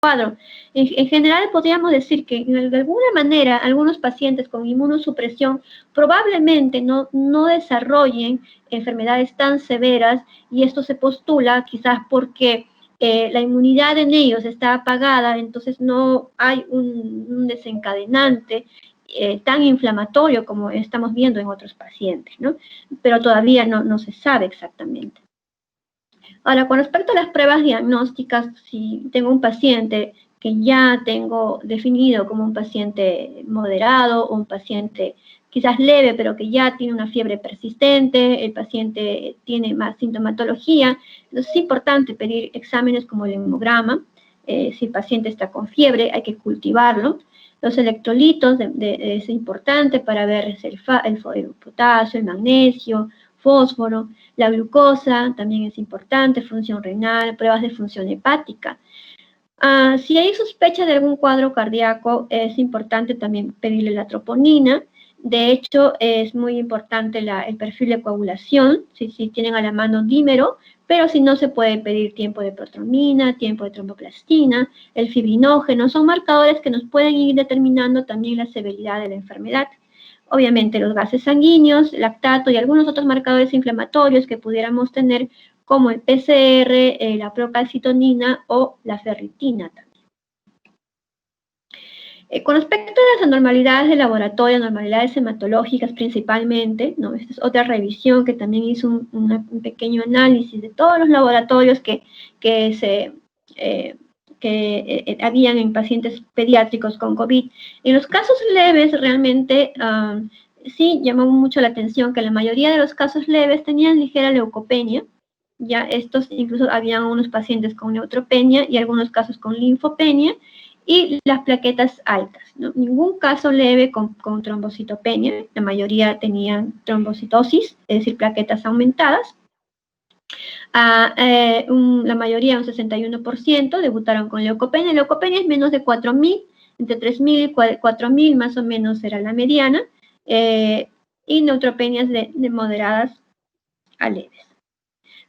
cuadro. En general, podríamos decir que de alguna manera algunos pacientes con inmunosupresión probablemente no desarrollen enfermedades tan severas, y esto se postula quizás porque la inmunidad en ellos está apagada, entonces no hay un desencadenante tan inflamatorio como estamos viendo en otros pacientes, ¿no? Pero todavía no se sabe exactamente. Ahora, con respecto a las pruebas diagnósticas, si tengo un paciente que ya tengo definido como un paciente moderado o un paciente quizás leve, pero que ya tiene una fiebre persistente, el paciente tiene más sintomatología, entonces es importante pedir exámenes como el hemograma. Si el paciente está con fiebre, hay que cultivarlo. Los electrolitos es importante para ver el potasio, el magnesio, fósforo. La glucosa también es importante, función renal, pruebas de función hepática. Si hay sospecha de algún cuadro cardíaco, es importante también pedirle la troponina. De hecho, es muy importante el perfil de coagulación, si tienen a la mano dímero, pero si no, se puede pedir tiempo de protrombina, tiempo de tromboplastina, el fibrinógeno. Son marcadores que nos pueden ir determinando también la severidad de la enfermedad. Obviamente los gases sanguíneos, lactato y algunos otros marcadores inflamatorios que pudiéramos tener, como el PCR, la procalcitonina o la ferritina también. Con respecto a las anormalidades de laboratorio, anormalidades hematológicas principalmente, ¿no? Esta es otra revisión que también hizo un pequeño análisis de todos los laboratorios que habían en pacientes pediátricos con COVID. En los casos leves, realmente sí llamó mucho la atención que la mayoría de los casos leves tenían ligera leucopenia. Ya estos, incluso habían unos pacientes con neutropenia y algunos casos con linfopenia, y las plaquetas altas, ¿no? Ningún caso leve con trombocitopenia, la mayoría tenían trombocitosis, es decir, plaquetas aumentadas. La mayoría, un 61%, debutaron con leucopenia. Leucopenia es menos de 4.000, entre 3.000 y 4.000 más o menos era la mediana, y neutropenias de moderadas a leves.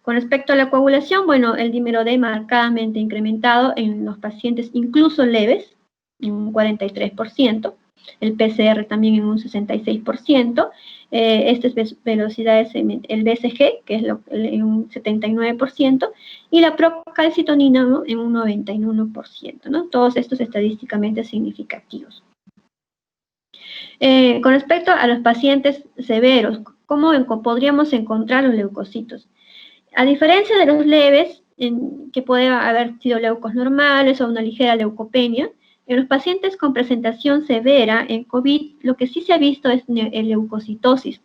Con respecto a la coagulación, bueno, el dímero D marcadamente incrementado en los pacientes incluso leves, en un 43%, el PCR también en un 66%, estas velocidades, el BCG, que es en un 79%, y la procalcitonina, ¿no?, en un 91%, ¿no? Todos estos estadísticamente significativos. Con respecto a los pacientes severos, ¿cómo podríamos encontrar los leucocitos? A diferencia de los leves, que puede haber sido leucos normales o una ligera leucopenia, en los pacientes con presentación severa en COVID, lo que sí se ha visto es leucocitosis.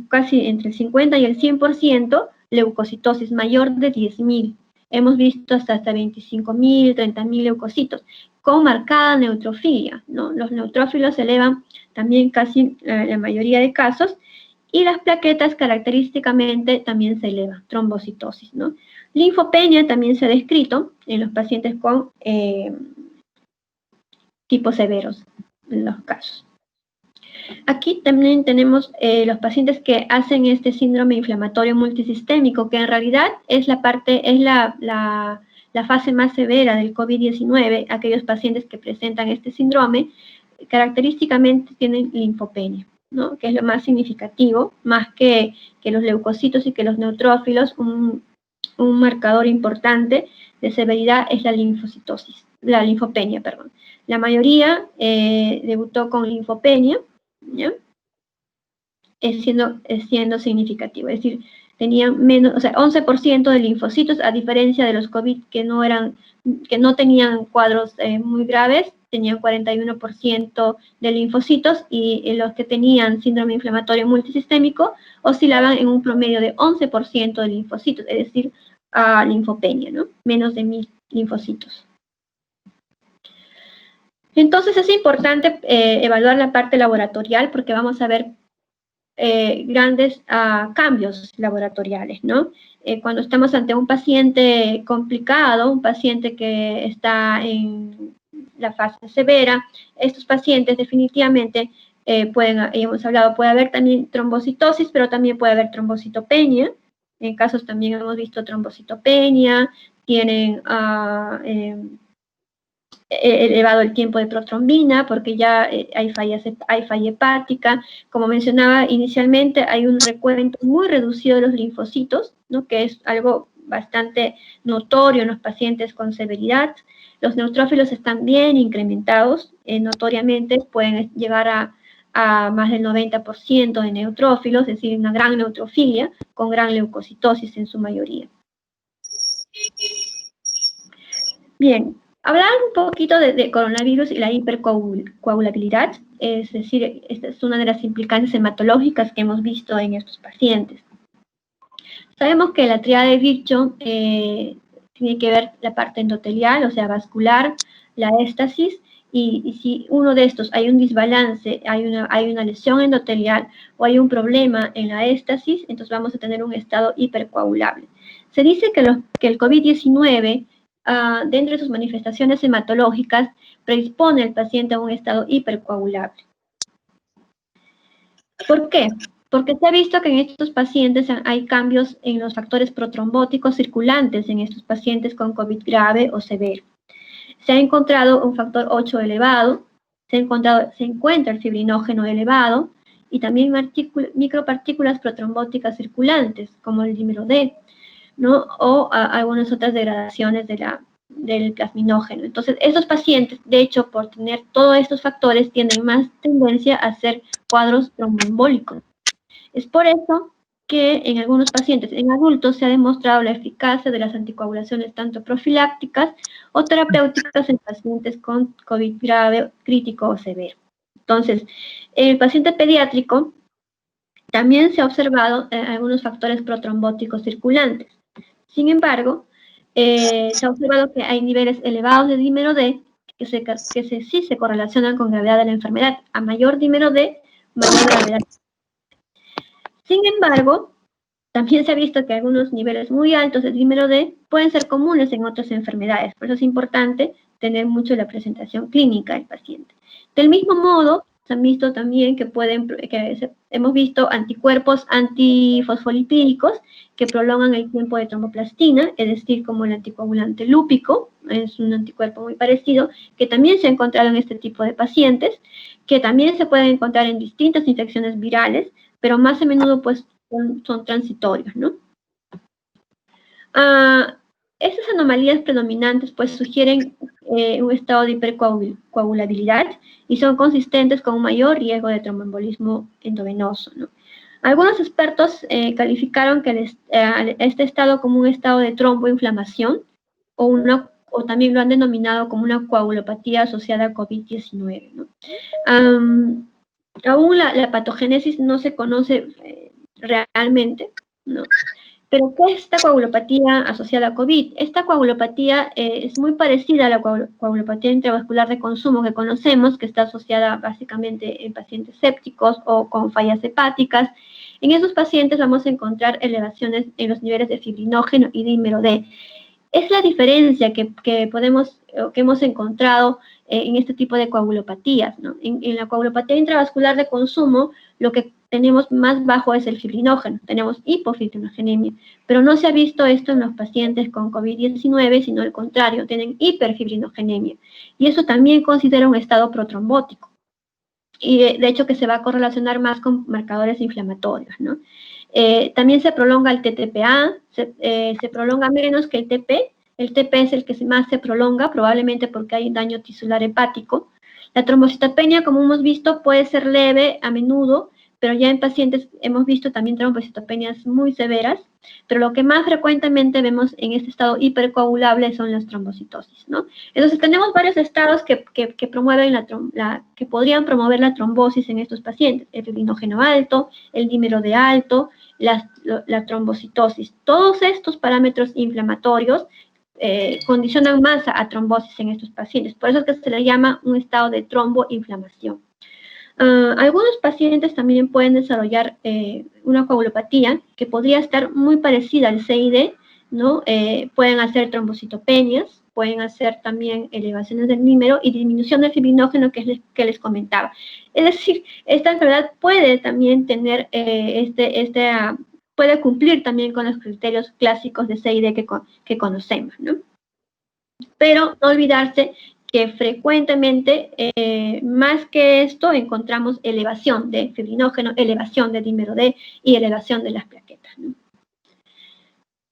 Casi entre el 50 y el 100% leucocitosis mayor de 10.000. Hemos visto hasta 25.000, 30.000 leucocitos, con marcada neutrofilia, ¿no? Los neutrófilos se elevan también casi en la mayoría de casos, y las plaquetas característicamente también se elevan, trombocitosis, ¿no? Linfopenia también se ha descrito en los pacientes con tipos severos, en los casos. Aquí también tenemos los pacientes que hacen este síndrome inflamatorio multisistémico, que en realidad es la fase más severa del COVID-19. Aquellos pacientes que presentan este síndrome característicamente tienen linfopenia, ¿no?, que es lo más significativo, más que los leucocitos y que los neutrófilos. Un marcador importante de severidad es la linfopenia, perdón. La mayoría debutó con linfopenia, ¿ya?, siendo significativo, es decir, tenían menos, o sea, 11% de linfocitos, a diferencia de los COVID que no tenían cuadros muy graves, tenían 41% de linfocitos, y los que tenían síndrome inflamatorio multisistémico oscilaban en un promedio de 11% de linfocitos, es decir, linfopenia, ¿no?, menos de 1.000 linfocitos. Entonces es importante evaluar la parte laboratorial, porque vamos a ver grandes cambios laboratoriales, ¿no? Cuando estamos ante un paciente complicado, un paciente que está en la fase severa, estos pacientes definitivamente hemos hablado, puede haber también trombocitosis, pero también puede haber trombocitopenia. En casos también hemos visto trombocitopenia, tienen elevado el tiempo de protrombina, porque ya hay falla hepática. Como mencionaba inicialmente, hay un recuento muy reducido de los linfocitos, ¿no? Que es algo bastante notorio en los pacientes con severidad. Los neutrófilos están bien incrementados, notoriamente pueden llegar a más del 90% de neutrófilos, es decir, una gran neutrofilia con gran leucocitosis en su mayoría. Bien, hablar un poquito de coronavirus y la hipercoagulabilidad, es decir, esta es una de las implicancias hematológicas que hemos visto en estos pacientes. Sabemos que la tríada de Virchow tiene que ver la parte endotelial, o sea, vascular, la éstasis, y si uno de estos hay un desbalance, hay una lesión endotelial o hay un problema en la éstasis, entonces vamos a tener un estado hipercoagulable. Se dice que el COVID-19, dentro de sus manifestaciones hematológicas, predispone al paciente a un estado hipercoagulable. ¿Por qué? Porque se ha visto que en estos pacientes hay cambios en los factores protrombóticos circulantes en estos pacientes con COVID grave o severo. Se ha encontrado un factor 8 elevado, se encuentra el fibrinógeno elevado y también micropartículas protrombóticas circulantes, como el dímero D, ¿no? O algunas otras degradaciones del plasminógeno. Entonces, estos pacientes, de hecho, por tener todos estos factores, tienen más tendencia a hacer cuadros tromboembólicos. Es por eso que en algunos pacientes, en adultos, se ha demostrado la eficacia de las anticoagulaciones tanto profilácticas o terapéuticas en pacientes con COVID grave, crítico o severo. Entonces, en el paciente pediátrico también se ha observado algunos factores protrombóticos circulantes. Sin embargo, se ha observado que hay niveles elevados de dímero D que sí se correlacionan con gravedad de la enfermedad. A mayor dímero D, mayor gravedad. Sin embargo, también se ha visto que algunos niveles muy altos de dímero D pueden ser comunes en otras enfermedades. Por eso es importante tener mucho la presentación clínica del paciente. Del mismo modo, se han visto también hemos visto anticuerpos antifosfolipídicos que prolongan el tiempo de tromboplastina, es decir, como el anticoagulante lúpico, es un anticuerpo muy parecido, que también se ha encontrado en este tipo de pacientes, que también se pueden encontrar en distintas infecciones virales, pero más a menudo pues son transitorios, ¿no? Estas anomalías predominantes pues sugieren un estado de hipercoagulabilidad y son consistentes con un mayor riesgo de tromboembolismo endovenoso, ¿no? Algunos expertos calificaron que este estado como un estado de tromboinflamación o también lo han denominado como una coagulopatía asociada a COVID-19, ¿no? Aún la patogénesis no se conoce realmente, ¿no? Pero, ¿qué es esta coagulopatía asociada a COVID? Esta coagulopatía es muy parecida a la coagulopatía intravascular de consumo que conocemos, que está asociada básicamente en pacientes sépticos o con fallas hepáticas. En esos pacientes vamos a encontrar elevaciones en los niveles de fibrinógeno y dímero D. Es la diferencia que hemos encontrado en este tipo de coagulopatías, ¿no? En la coagulopatía intravascular de consumo, lo que tenemos más bajo es el fibrinógeno, tenemos hipofibrinogenia, pero no se ha visto esto en los pacientes con COVID-19, sino al contrario, tienen hiperfibrinogenemia, y eso también considera un estado protrombótico, y de hecho que se va a correlacionar más con marcadores inflamatorios, ¿no? También se prolonga el TTPA, se prolonga menos que el TP. El TP es el que más se prolonga, probablemente porque hay daño tisular hepático. La trombocitopenia, como hemos visto, puede ser leve a menudo, pero ya en pacientes hemos visto también trombocitopenias muy severas, pero lo que más frecuentemente vemos en este estado hipercoagulable son las trombocitosis, ¿no? Entonces tenemos varios estados que promueven que podrían promover la trombosis en estos pacientes: el fibrinógeno alto, el dímero D alto, la trombocitosis. Todos estos parámetros inflamatorios condicionan más a trombosis en estos pacientes. Por eso es que se le llama un estado de tromboinflamación. Algunos pacientes también pueden desarrollar una coagulopatía que podría estar muy parecida al CID, ¿no? Pueden hacer trombocitopenias, pueden hacer también elevaciones del dímero y disminución del fibrinógeno que les comentaba. Es decir, esta enfermedad puede también tener puede cumplir también con los criterios clásicos de CID que conocemos, ¿no? Pero no olvidarse que frecuentemente, más que esto, encontramos elevación de fibrinógeno, elevación de dímero D y elevación de las plaquetas, ¿no?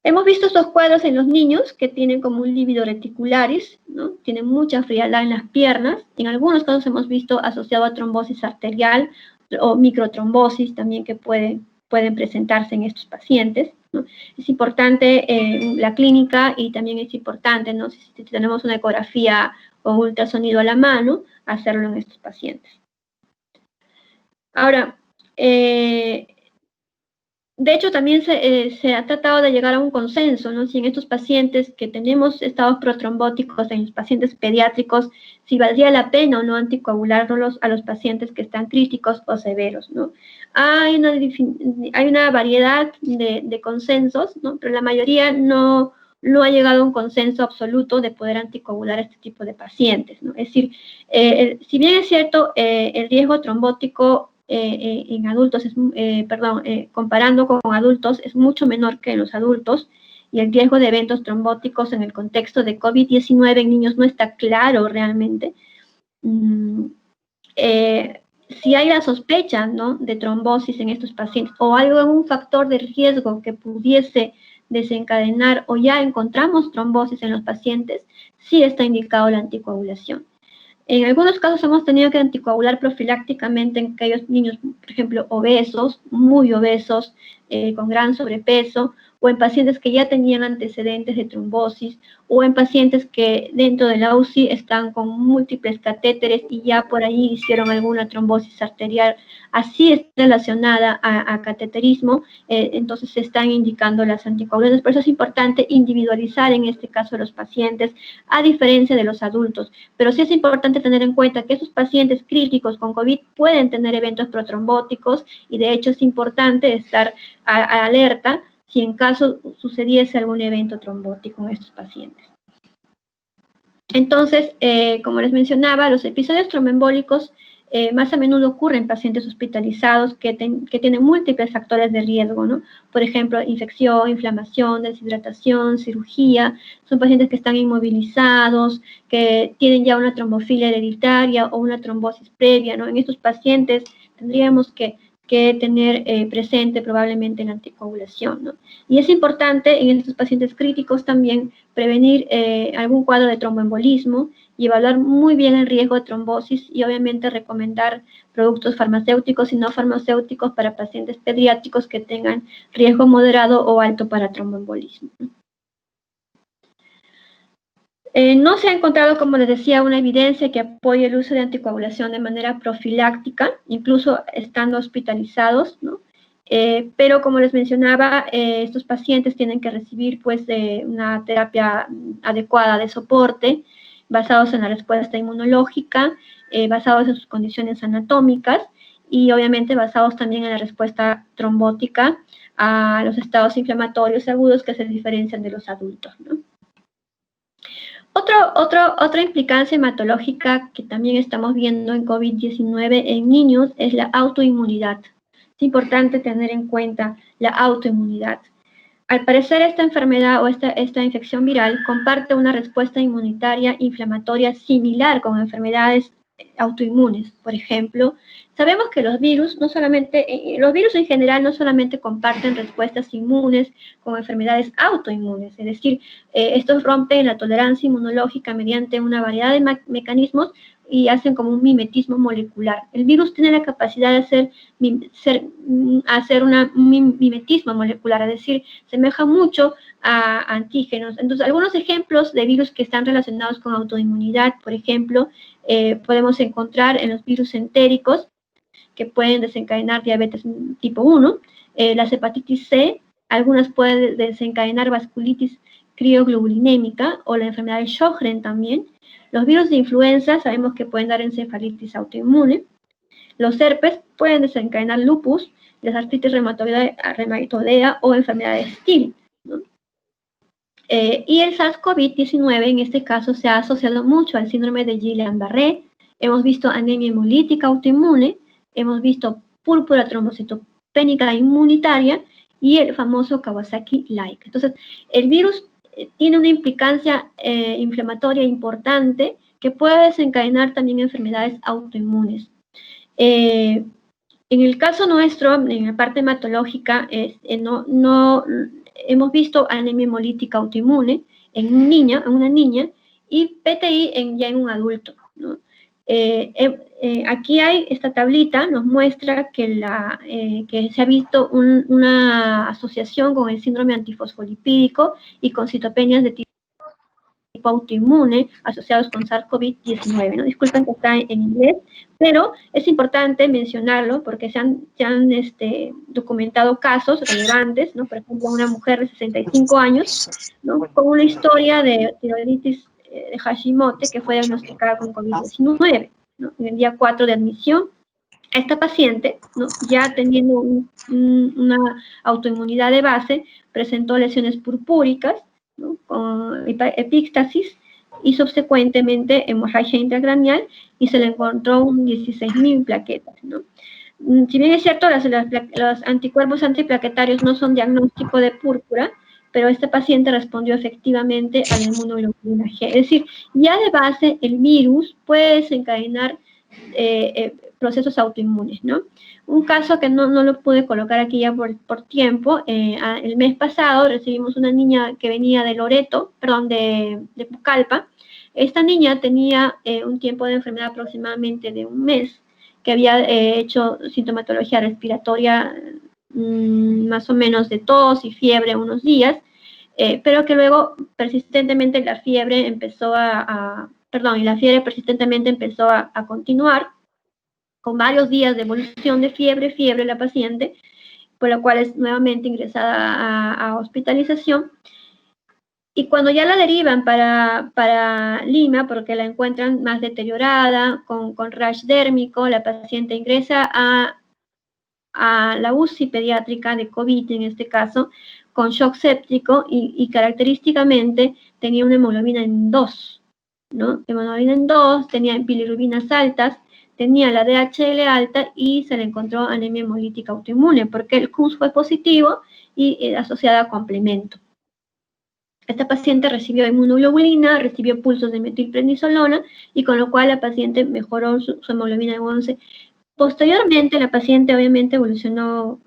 Hemos visto estos cuadros en los niños que tienen como un lívido reticularis, ¿no? Tienen mucha frialdad en las piernas. En algunos casos hemos visto asociado a trombosis arterial o microtrombosis también que pueden presentarse en estos pacientes, ¿no? Es importante la clínica y también es importante, ¿no? Si tenemos una ecografía o ultrasonido a la mano, hacerlo en estos pacientes. Ahora, de hecho, también se ha tratado de llegar a un consenso, ¿no? Si en estos pacientes que tenemos estados protrombóticos, en los pacientes pediátricos, si valdría la pena o no anticoagularlos a los pacientes que están críticos o severos, ¿no? Hay una variedad de consensos, ¿no? Pero la mayoría no ha llegado a un consenso absoluto de poder anticoagular a este tipo de pacientes, ¿no? Es decir, si bien es cierto, el riesgo trombótico en adultos, comparando con adultos, es mucho menor que en los adultos, y el riesgo de eventos trombóticos en el contexto de COVID-19 en niños no está claro realmente. Si hay la sospecha, ¿no?, de trombosis en estos pacientes o hay algún factor de riesgo que pudiese desencadenar o ya encontramos trombosis en los pacientes, sí está indicado la anticoagulación. En algunos casos hemos tenido que anticoagular profilácticamente en aquellos niños, por ejemplo, obesos, muy obesos, con gran sobrepeso, o en pacientes que ya tenían antecedentes de trombosis, o en pacientes que dentro de la UCI están con múltiples catéteres y ya por ahí hicieron alguna trombosis arterial, así es relacionada a cateterismo, entonces se están indicando las anticoagulaciones. Por eso es importante individualizar en este caso a los pacientes, a diferencia de los adultos. Pero sí es importante tener en cuenta que esos pacientes críticos con COVID pueden tener eventos protrombóticos y de hecho es importante estar alerta si en caso sucediese algún evento trombótico en estos pacientes. Entonces, como les mencionaba, los episodios tromboembólicos más a menudo ocurren en pacientes hospitalizados que tienen múltiples factores de riesgo, ¿no? Por ejemplo, infección, inflamación, deshidratación, cirugía. Son pacientes que están inmovilizados, que tienen ya una trombofilia hereditaria o una trombosis previa, ¿no? En estos pacientes tendríamos que tener presente probablemente la anticoagulación, ¿no? Y es importante en estos pacientes críticos también prevenir algún cuadro de tromboembolismo y evaluar muy bien el riesgo de trombosis y obviamente recomendar productos farmacéuticos y no farmacéuticos para pacientes pediátricos que tengan riesgo moderado o alto para tromboembolismo. No se ha encontrado, como les decía, una evidencia que apoye el uso de anticoagulación de manera profiláctica, incluso estando hospitalizados, ¿no? Pero como les mencionaba, estos pacientes tienen que recibir pues una terapia adecuada de soporte, basados en la respuesta inmunológica, basados en sus condiciones anatómicas y obviamente basados también en la respuesta trombótica a los estados inflamatorios agudos que se diferencian de los adultos, ¿no? Otra implicancia hematológica que también estamos viendo en COVID-19 en niños es la autoinmunidad. Es importante tener en cuenta la autoinmunidad. Al parecer, esta enfermedad o esta infección viral comparte una respuesta inmunitaria inflamatoria similar con enfermedades autoinmunes. Por ejemplo, sabemos que los virus en general no solamente comparten respuestas inmunes con enfermedades autoinmunes, es decir, estos rompen la tolerancia inmunológica mediante una variedad de mecanismos y hacen como un mimetismo molecular. El virus tiene la capacidad de hacer un mimetismo molecular, es decir, semeja mucho a antígenos. Entonces, algunos ejemplos de virus que están relacionados con autoinmunidad, por ejemplo, podemos encontrar en los virus entéricos, que pueden desencadenar diabetes tipo 1, las hepatitis C, algunas pueden desencadenar vasculitis crioglobulinémica o la enfermedad de Sjögren también. Los virus de influenza sabemos que pueden dar encefalitis autoinmune. Los herpes pueden desencadenar lupus, las artritis reumatoidea o enfermedades Steel, ¿no? Y el SARS-CoV-19 en este caso se ha asociado mucho al síndrome de Guillain-Barré. Hemos visto anemia hemolítica autoinmune, hemos visto púrpura trombocitopénica inmunitaria y el famoso Kawasaki-like. Entonces, el virus tiene una implicancia inflamatoria importante que puede desencadenar también enfermedades autoinmunes. En el caso nuestro, en la parte hematológica, no hemos visto anemia hemolítica autoinmune en una niña, y PTI ya en un adulto, ¿no? Aquí hay esta tablita, nos muestra que se ha visto una asociación con el síndrome antifosfolipídico y con citopenias de tipo autoinmune asociados con SARS-CoV-19, ¿no? Disculpen que está en inglés, pero es importante mencionarlo porque se han documentado casos relevantes, ¿no? Por ejemplo, una mujer de 65 años, ¿no? Con una historia de tiroiditis de Hashimoto que fue diagnosticada con COVID-19, ¿no? En el día 4 de admisión, esta paciente, ¿no? Ya teniendo una autoinmunidad de base, presentó lesiones purpúricas, ¿no? Con epíctasis y subsecuentemente hemorragia intracraneal, y se le encontró un 16.000 plaquetas, ¿no? Si bien es cierto, los anticuerpos antiplaquetarios no son diagnóstico de púrpura, pero este paciente respondió efectivamente a la inmunoglobulina G. Es decir, ya de base el virus puede desencadenar procesos autoinmunes, ¿no? Un caso que no lo pude colocar aquí ya por tiempo, el mes pasado recibimos una niña que venía de de Pucallpa. Esta niña tenía un tiempo de enfermedad aproximadamente de un mes, que había hecho sintomatología respiratoria más o menos de tos y fiebre unos días, pero que luego persistentemente la fiebre persistentemente empezó a continuar, con varios días de evolución de fiebre la paciente, por lo cual es nuevamente ingresada a hospitalización. Y cuando ya la derivan para Lima, porque la encuentran más deteriorada, con rash dérmico, la paciente ingresa a la UCI pediátrica de COVID, en este caso, con shock séptico, y característicamente tenía una hemoglobina en 2, ¿no? Hemoglobina en 2, tenía bilirrubinas altas, tenía la DHL alta y se le encontró anemia hemolítica autoinmune, porque el CUS fue positivo y asociada a complemento. Esta paciente recibió inmunoglobulina, recibió pulsos de metilprednisolona, y con lo cual la paciente mejoró su hemoglobina en 11. Posteriormente, la paciente obviamente evolucionó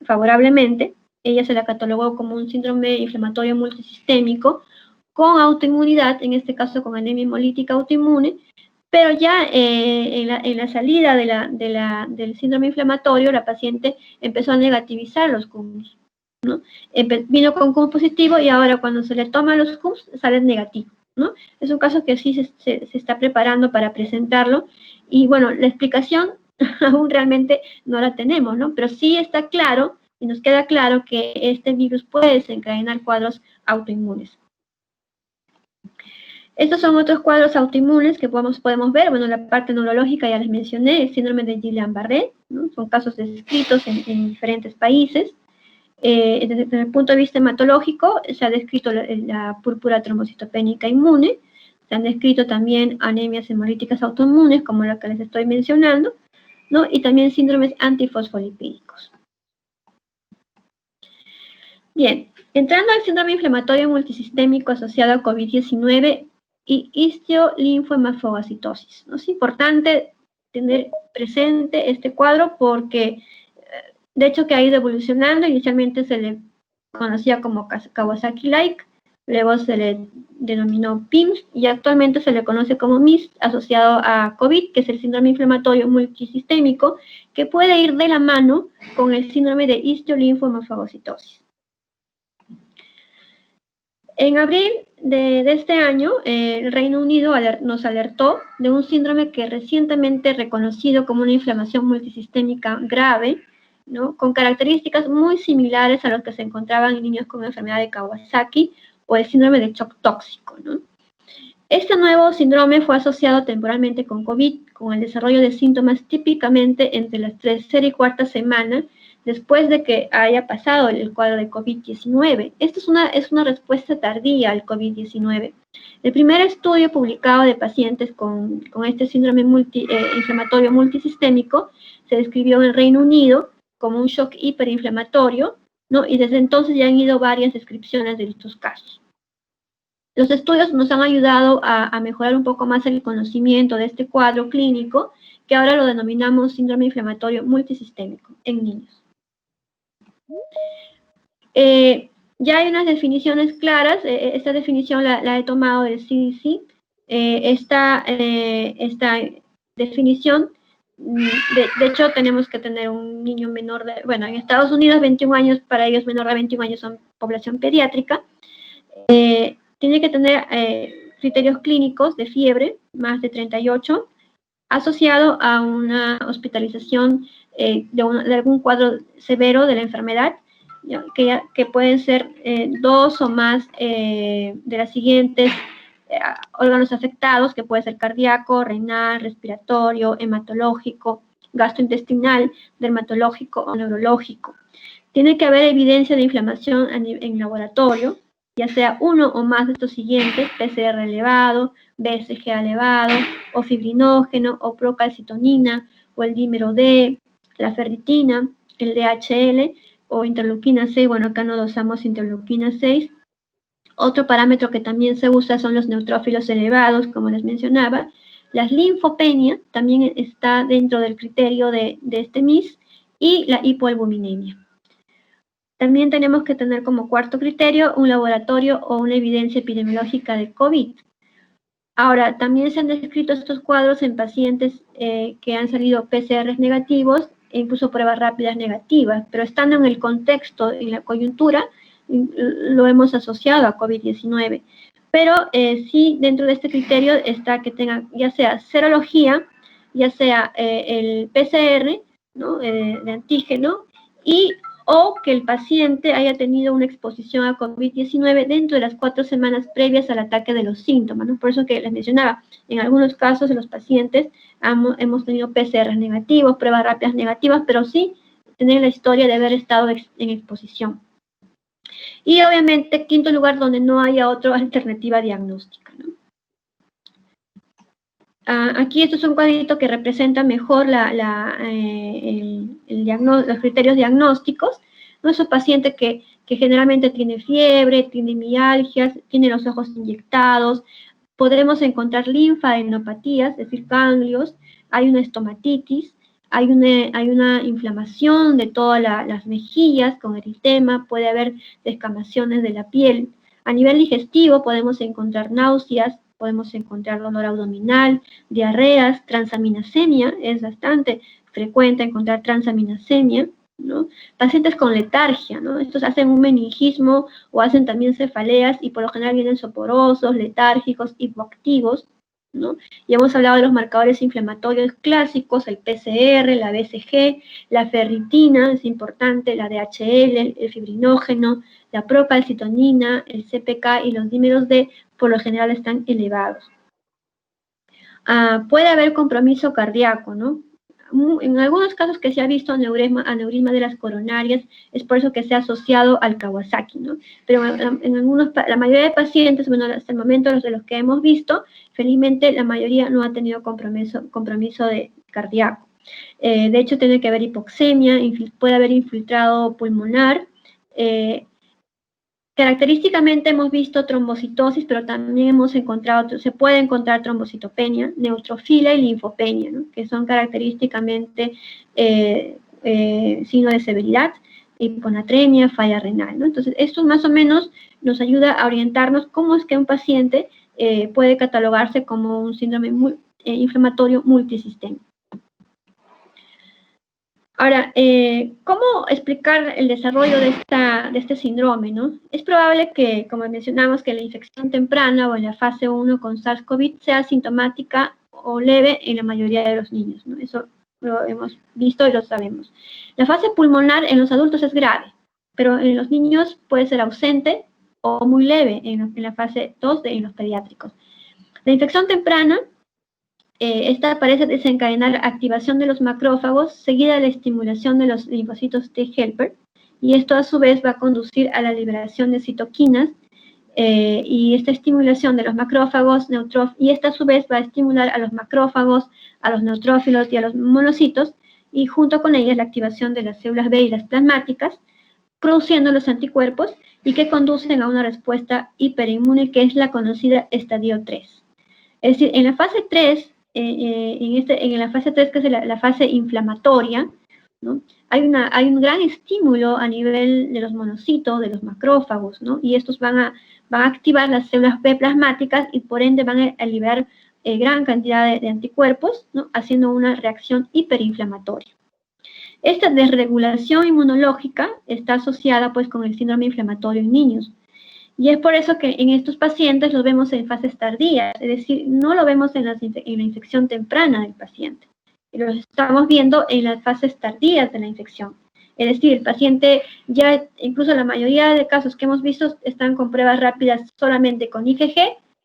favorablemente. Ella se la catalogó como un síndrome inflamatorio multisistémico con autoinmunidad, en este caso con anemia hemolítica autoinmune, pero ya en la salida del síndrome inflamatorio, la paciente empezó a negativizar los CUMS, ¿no? Vino con CUMS positivo, y ahora cuando se le toma los CUMS salen negativos, ¿no? Es un caso que sí se está preparando para presentarlo, y bueno, la explicación aún realmente no la tenemos, ¿no? Pero sí está claro, y nos queda claro, que este virus puede desencadenar cuadros autoinmunes. Estos son otros cuadros autoinmunes que podemos ver. Bueno, la parte neurológica ya les mencioné, el síndrome de Guillain-Barré, ¿no? Son casos descritos en diferentes países. Desde el punto de vista hematológico, se ha descrito la púrpura trombocitopénica inmune, se han descrito también anemias hemolíticas autoinmunes, como la que les estoy mencionando, ¿no? Y también síndromes antifosfolipídicos. Bien, entrando al síndrome inflamatorio multisistémico asociado a COVID-19 y histiolinfohemafagocitosis, ¿no? Es importante tener presente este cuadro porque, de hecho, que ha ido evolucionando. Inicialmente se le conocía como Kawasaki-like, luego se le denominó PIMS, y actualmente se le conoce como MIST, asociado a COVID, que es el síndrome inflamatorio multisistémico, que puede ir de la mano con el síndrome de histiolinfohemafagocitosis. En abril de este año, el Reino Unido nos alertó de un síndrome que recientemente reconocido como una inflamación multisistémica grave, ¿no? Con características muy similares a los que se encontraban en niños con enfermedad de Kawasaki o el síndrome de shock tóxico, ¿no? Este nuevo síndrome fue asociado temporalmente con COVID, con el desarrollo de síntomas típicamente entre las tercera y cuarta semana después de que haya pasado el cuadro de COVID-19. Esto es una respuesta tardía al COVID-19. El primer estudio publicado de pacientes con este síndrome inflamatorio multisistémico se describió en el Reino Unido como un shock hiperinflamatorio, ¿no? Y desde entonces ya han ido varias descripciones de estos casos. Los estudios nos han ayudado a mejorar un poco más el conocimiento de este cuadro clínico, que ahora lo denominamos síndrome inflamatorio multisistémico en niños. Ya hay unas definiciones claras, esta definición la he tomado del CDC. Esta definición, de hecho, tenemos que tener un niño menor de, bueno, en Estados Unidos 21 años, para ellos menor de 21 años son población pediátrica. Tiene que tener criterios clínicos de fiebre, más de 38, asociado a una hospitalización de algún cuadro severo de la enfermedad, que pueden ser 2 o más de las siguientes órganos afectados, que puede ser cardíaco, renal, respiratorio, hematológico, gastrointestinal, dermatológico o neurológico. Tiene que haber evidencia de inflamación en laboratorio, ya sea uno o más de estos siguientes: PCR elevado, BCG elevado, o fibrinógeno, o procalcitonina, o el dímero D, la ferritina, el DHL, o interleuquina 6, bueno, acá no dosamos interleuquina 6. Otro parámetro que también se usa son los neutrófilos elevados, como les mencionaba. La linfopenia también está dentro del criterio de este MIS, y la hipoalbuminemia. También tenemos que tener como cuarto criterio un laboratorio o una evidencia epidemiológica de COVID. Ahora, también se han descrito estos cuadros en pacientes que han salido PCRs negativos e incluso pruebas rápidas negativas, pero estando en el contexto y la coyuntura, lo hemos asociado a COVID-19. Pero sí, dentro de este criterio está que tenga ya sea serología, ya sea el PCR, ¿no? De antígeno, o que el paciente haya tenido una exposición a COVID-19 dentro de las 4 semanas previas al ataque de los síntomas, ¿no? Por eso que les mencionaba, en algunos casos de los pacientes hemos tenido PCR negativos, pruebas rápidas negativas, pero sí tener la historia de haber estado en exposición. Y obviamente, quinto lugar, donde no haya otra alternativa diagnóstica, ¿no? Aquí esto es un cuadrito que representa mejor los criterios diagnósticos, ¿no? Esos pacientes que generalmente tiene fiebre, tiene mialgias, tiene los ojos inyectados. Podremos encontrar linfadenopatías, es decir, ganglios, hay una estomatitis, hay una inflamación de todas las mejillas con eritema, puede haber descamaciones de la piel. A nivel digestivo podemos encontrar náuseas, podemos encontrar dolor abdominal, diarreas, transaminasemia, es bastante frecuente encontrar transaminasemia, ¿no? Pacientes con letargia, ¿no? Estos hacen un meningismo o hacen también cefaleas y por lo general vienen soporosos, letárgicos, hipoactivos, ¿no? Y hemos hablado de los marcadores inflamatorios clásicos, el PCR, la BCG, la ferritina, es importante, la DHL, el fibrinógeno, la procalcitonina, el CPK y los dímeros D por lo general están elevados. Puede haber compromiso cardíaco, ¿no? En algunos casos que se ha visto aneurisma de las coronarias, es por eso que se ha asociado al Kawasaki, ¿no? Pero la mayoría de pacientes, bueno, hasta el momento de los que hemos visto, felizmente la mayoría no ha tenido compromiso de cardíaco. De hecho, tiene que haber hipoxemia, puede haber infiltrado pulmonar. Característicamente hemos visto trombocitosis, pero también se puede encontrar trombocitopenia, neutrofilia y linfopenia, ¿no? Que son característicamente signos de severidad, hiponatremia, falla renal, ¿no? Entonces, esto más o menos nos ayuda a orientarnos cómo es que un paciente puede catalogarse como un síndrome inflamatorio multisistémico. Ahora, ¿cómo explicar el desarrollo de este síndrome, ¿no? Es probable que, como mencionamos, que la infección temprana o en la fase 1 con SARS-CoV sea sintomática o leve en la mayoría de los niños, ¿no? Eso lo hemos visto y lo sabemos. La fase pulmonar en los adultos es grave, pero en los niños puede ser ausente o muy leve en la fase 2 en los pediátricos. La infección temprana, esta parece desencadenar activación de los macrófagos seguida de la estimulación de los linfocitos T helper, y esto a su vez va a conducir a la liberación de citoquinas, y esta estimulación de los macrófagos y esta a su vez va a estimular a los macrófagos, a los neutrófilos y a los monocitos, y junto con ellas la activación de las células B y las plasmáticas, produciendo los anticuerpos y que conducen a una respuesta hiperinmune, que es la conocida estadio 3. Es decir, en la fase 3, en la fase 3, que es la fase inflamatoria, ¿no? Hay un gran estímulo a nivel de los monocitos, de los macrófagos, ¿no? Y estos van a activar las células B plasmáticas y por ende van a liberar gran cantidad de anticuerpos, ¿no? Haciendo una reacción hiperinflamatoria. Esta desregulación inmunológica está asociada pues con el síndrome inflamatorio en niños. Y es por eso que en estos pacientes los vemos en fases tardías, es decir, no lo vemos en la infección temprana del paciente. Lo estamos viendo en las fases tardías de la infección. Es decir, el paciente ya, incluso la mayoría de casos que hemos visto, están con pruebas rápidas solamente con IgG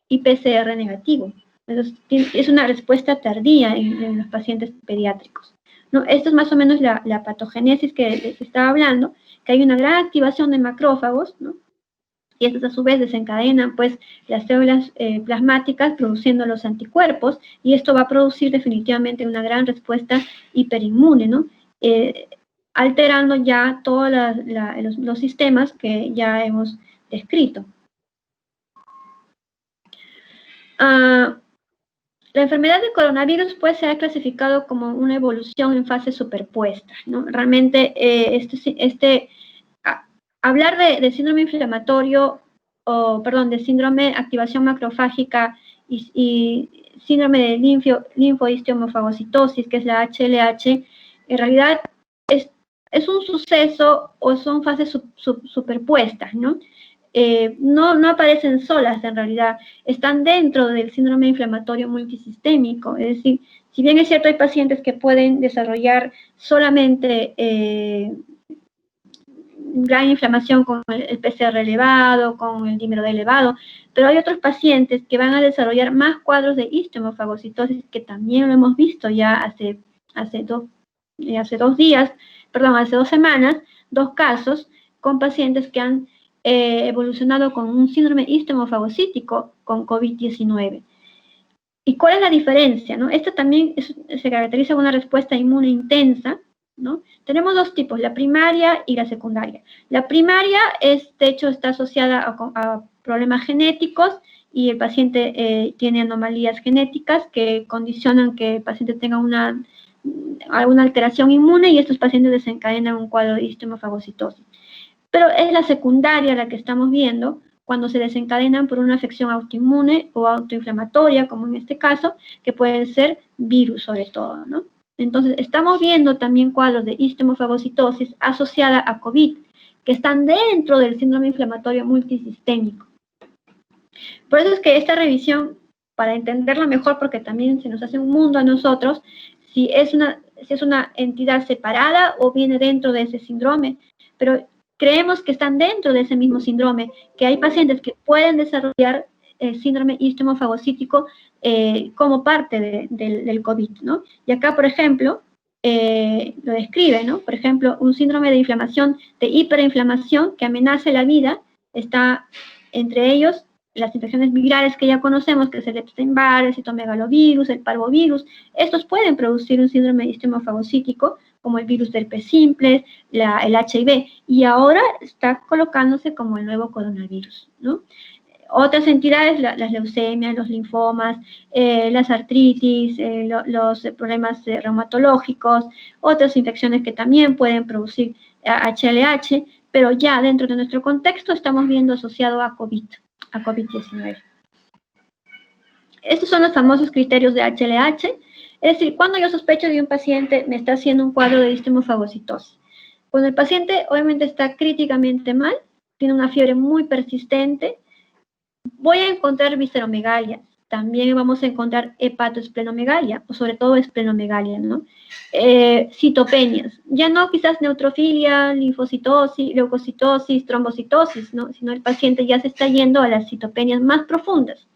y PCR negativo. Entonces, es una respuesta tardía en los pacientes pediátricos, ¿no? Esto es más o menos la patogénesis que les estaba hablando, que hay una gran activación de macrófagos, ¿no? Y estas a su vez desencadenan pues las células plasmáticas produciendo los anticuerpos, y esto va a producir definitivamente una gran respuesta hiperinmune, ¿no? Alterando ya todos los sistemas que ya hemos descrito. La enfermedad de coronavirus pues se ha clasificado como una evolución en fases superpuestas, ¿no? Realmente hablar de síndrome inflamatorio, de síndrome de activación macrofágica y síndrome de linfohistiohomofagocitosis, que es la HLH, en realidad es un suceso o son fases superpuestas, ¿no? No aparecen solas en realidad, están dentro del síndrome inflamatorio multisistémico. Es decir, si bien es cierto, hay pacientes que pueden desarrollar solamente gran inflamación con el PCR elevado, con el dímero D elevado, pero hay otros pacientes que van a desarrollar más cuadros de histiohomofagocitosis, que también lo hemos visto ya hace 2 semanas, 2 casos con pacientes que han evolucionado con un síndrome histiohomofagocítico con COVID-19. ¿Y cuál es la diferencia, no? Esta también se caracteriza con una respuesta inmune intensa, ¿no? Tenemos 2 tipos, la primaria y la secundaria. La primaria, de hecho, está asociada a problemas genéticos, y el paciente tiene anomalías genéticas que condicionan que el paciente tenga alguna alteración inmune, y estos pacientes desencadenan un cuadro de histiohomofagocitosis. Pero es la secundaria la que estamos viendo cuando se desencadenan por una afección autoinmune o autoinflamatoria, como en este caso, que pueden ser virus sobre todo, ¿no? Entonces, estamos viendo también cuadros de histiohomofagocitosis asociada a COVID, que están dentro del síndrome inflamatorio multisistémico. Por eso es que esta revisión, para entenderla mejor, porque también se nos hace un mundo a nosotros, si es una entidad separada o viene dentro de ese síndrome, pero creemos que están dentro de ese mismo síndrome, que hay pacientes que pueden desarrollar síndrome histiohomofagocítico como parte del COVID, ¿no? Y acá, por ejemplo, lo describe, ¿no? Por ejemplo, un síndrome de inflamación, de hiperinflamación que amenace la vida, está entre ellos las infecciones virales que ya conocemos, que es el Epstein-Barr, el citomegalovirus, el parvovirus. Estos pueden producir un síndrome histiohomofagocítico, como el virus del herpes simple, el HIV, y ahora está colocándose como el nuevo coronavirus, ¿no? Otras entidades, las leucemias, los linfomas, las artritis, los problemas reumatológicos, otras infecciones que también pueden producir HLH, pero ya dentro de nuestro contexto estamos viendo asociado a COVID-19. Estos son los famosos criterios de HLH, es decir, cuando yo sospecho de un paciente me está haciendo un cuadro de histiohomofagocitosis. Cuando el paciente obviamente está críticamente mal, tiene una fiebre muy persistente, voy a encontrar visceromegalia, también vamos a encontrar hepatoesplenomegalia, o sobre todo esplenomegalia, ¿no? Citopenias, ya no quizás neutrofilia, linfocitosis, leucocitosis, trombocitosis, ¿no? Sino el paciente ya se está yendo a las citopenias más profundas.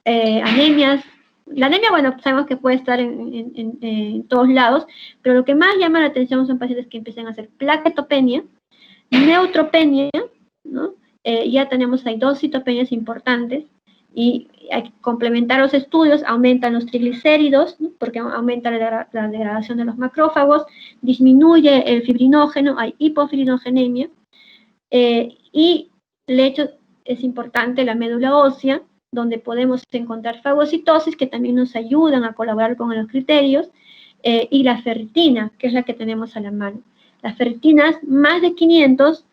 Anemias, la anemia, bueno, sabemos que puede estar en todos lados, pero lo que más llama la atención son pacientes que empiezan a hacer plaquetopenia, neutropenia, ¿no? Ya tenemos ahí 2 citopenias importantes, y hay que complementar los estudios. Aumentan los triglicéridos, ¿no? Porque aumenta la degradación de los macrófagos, disminuye el fibrinógeno, hay hipofibrinogenia, Y el hecho es importante la médula ósea, donde podemos encontrar fagocitosis que también nos ayudan a colaborar con los criterios, y la ferritina, que es la que tenemos a la mano. Las ferritinas, más de 500,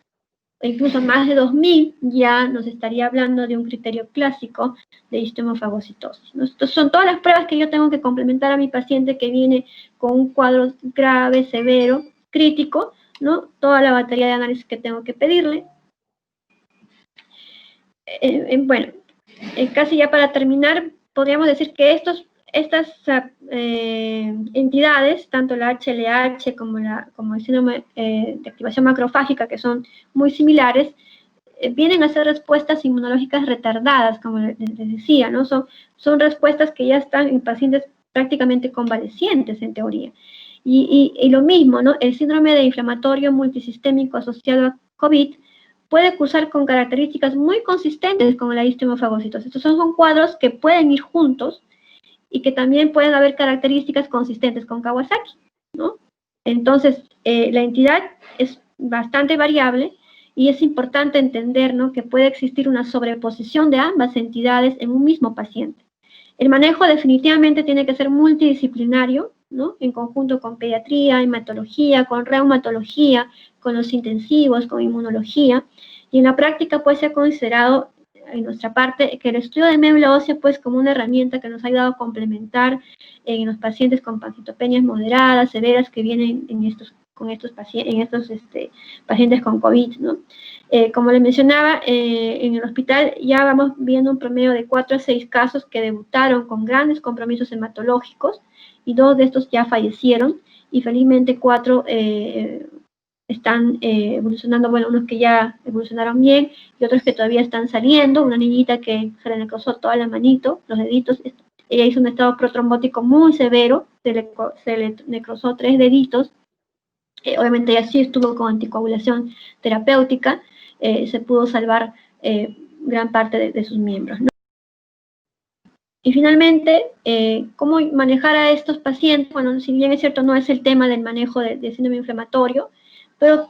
o incluso más de 2000, ya nos estaría hablando de un criterio clásico de histomofagocitosis, ¿no? Estas son todas las pruebas que yo tengo que complementar a mi paciente que viene con un cuadro grave, severo, crítico, ¿no? Toda la batería de análisis que tengo que pedirle. Bueno, casi ya para terminar, podríamos decir que estas entidades, tanto la HLH como el síndrome de activación macrofágica, que son muy similares, vienen a ser respuestas inmunológicas retardadas, como les decía, ¿no? Son respuestas que ya están en pacientes prácticamente convalecientes, en teoría. Y lo mismo, ¿no? El síndrome de inflamatorio multisistémico asociado a COVID puede cursar con características muy consistentes con la histomofagocitosis. Estos son cuadros que pueden ir juntos y que también pueden haber características consistentes con Kawasaki, ¿no? Entonces, la entidad es bastante variable y es importante entender, ¿no?, que puede existir una sobreposición de ambas entidades en un mismo paciente. El manejo definitivamente tiene que ser multidisciplinario, ¿no?, en conjunto con pediatría, hematología, con reumatología, con los intensivos, con inmunología, y en la práctica puede ser considerado, en nuestra parte, que el estudio de médula ósea, pues, como una herramienta que nos ha ayudado a complementar en los pacientes con pancitopenias moderadas, severas, que vienen en estos pacientes con COVID, ¿no? Como les mencionaba, en el hospital ya vamos viendo un promedio de 4 a 6 casos que debutaron con grandes compromisos hematológicos, y 2 de estos ya fallecieron, y felizmente 4 están evolucionando, bueno, unos que ya evolucionaron bien, y otros que todavía están saliendo. Una niñita que se le necrosó toda la manito, los deditos, ella hizo un estado protrombótico muy severo, se le necrosó 3 deditos. Obviamente ella sí estuvo con anticoagulación terapéutica, se pudo salvar gran parte de sus miembros, ¿no? Y finalmente, ¿cómo manejar a estos pacientes? Bueno, si bien es cierto, no es el tema del manejo de síndrome inflamatorio, pero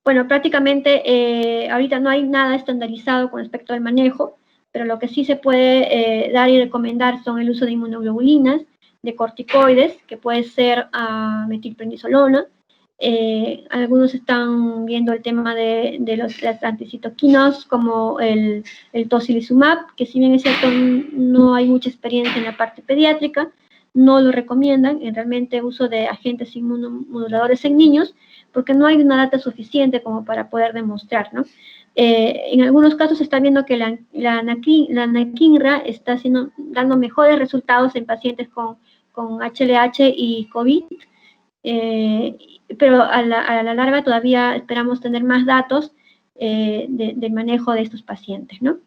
bueno, prácticamente ahorita no hay nada estandarizado con respecto al manejo, pero lo que sí se puede dar y recomendar son el uso de inmunoglobulinas, de corticoides, que puede ser metilprednisolona. Algunos están viendo el tema de los anticitoquinas, como el tocilizumab, que si bien es cierto no hay mucha experiencia en la parte pediátrica, no lo recomiendan en realmente uso de agentes inmunomoduladores en niños, porque no hay una data suficiente como para poder demostrar, ¿no? En algunos casos se está viendo que la anakinra está dando mejores resultados en pacientes con HLH y COVID, pero a la larga todavía esperamos tener más datos del manejo de estos pacientes, ¿no?